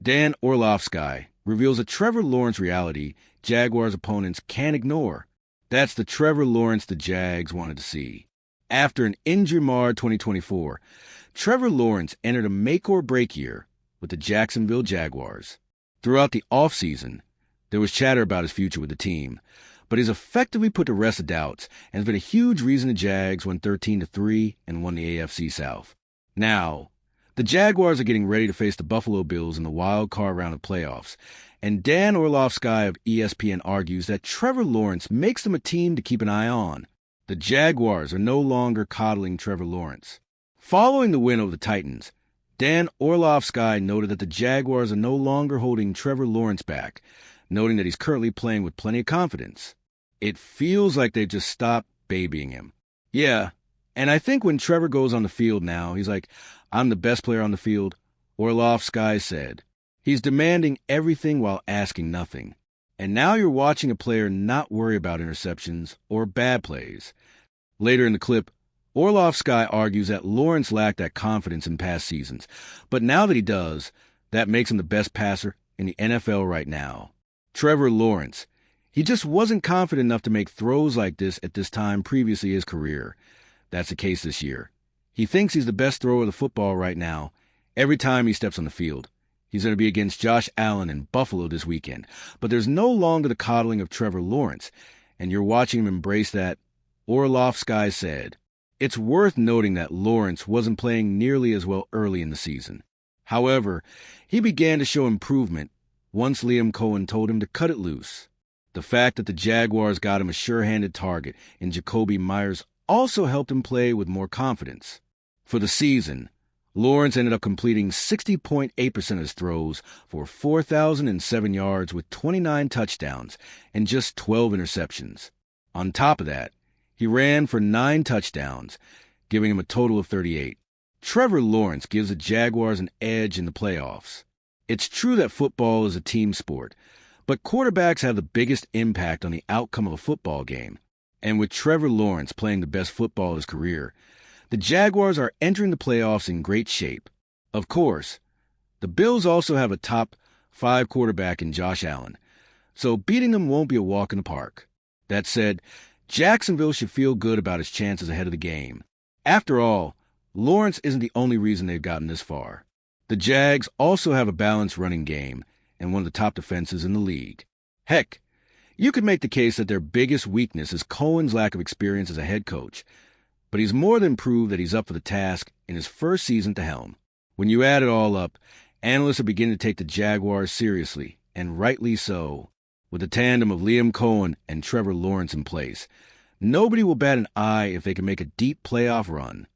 Dan Orlovsky reveals a Trevor Lawrence reality Jaguars opponents can't ignore. That's the Trevor Lawrence the Jags wanted to see. After an injury-marred 2024, Trevor Lawrence entered a make-or-break year with the Jacksonville Jaguars. Throughout the offseason, there was chatter about his future with the team, but he's effectively put to rest the doubts and has been a huge reason the Jags went 13-3 and won the AFC South. Now, the Jaguars are getting ready to face the Buffalo Bills in the wild card round of playoffs, and Dan Orlovsky of ESPN argues that Trevor Lawrence makes them a team to keep an eye on. The Jaguars are no longer coddling Trevor Lawrence. Following the win over the Titans, Dan Orlovsky noted that the Jaguars are no longer holding Trevor Lawrence back, noting that he's currently playing with plenty of confidence. It feels like they've just stopped babying him. Yeah, and I think when Trevor goes on the field now, he's like, I'm the best player on the field, Orlovsky said. He's demanding everything while asking nothing. And now you're watching a player not worry about interceptions or bad plays. Later in the clip, Orlovsky argues that Lawrence lacked that confidence in past seasons, but now that he does, that makes him the best passer in the NFL right now. Trevor Lawrence, he just wasn't confident enough to make throws like this at this time previously in his career. That's the case this year. He thinks he's the best thrower of the football right now every time he steps on the field. He's going to be against Josh Allen in Buffalo this weekend, but there's no longer the coddling of Trevor Lawrence, and you're watching him embrace that, Orlovsky said. It's worth noting that Lawrence wasn't playing nearly as well early in the season. However, he began to show improvement once Liam Cohen told him to cut it loose. The fact that the Jaguars got him a sure-handed target in Jakobi Meyers also helped him play with more confidence. For the season, Lawrence ended up completing 60.8% of his throws for 4,007 yards with 29 touchdowns and just 12 interceptions. On top of that, he ran for 9 touchdowns, giving him a total of 38. Trevor Lawrence gives the Jaguars an edge in the playoffs. It's true that football is a team sport, but quarterbacks have the biggest impact on the outcome of a football game. And with Trevor Lawrence playing the best football of his career, the Jaguars are entering the playoffs in great shape. Of course, the Bills also have a top 5 quarterback in Josh Allen, so beating them won't be a walk in the park. That said, Jacksonville should feel good about his chances ahead of the game. After all, Lawrence isn't the only reason they've gotten this far. The Jags also have a balanced running game and one of the top defenses in the league. Heck, you could make the case that their biggest weakness is Cohen's lack of experience as a head coach, but he's more than proved that he's up for the task in his first season to helm. When you add it all up, analysts are beginning to take the Jaguars seriously, and rightly so. With the tandem of Liam Cohen and Trevor Lawrence in place, nobody will bat an eye if they can make a deep playoff run.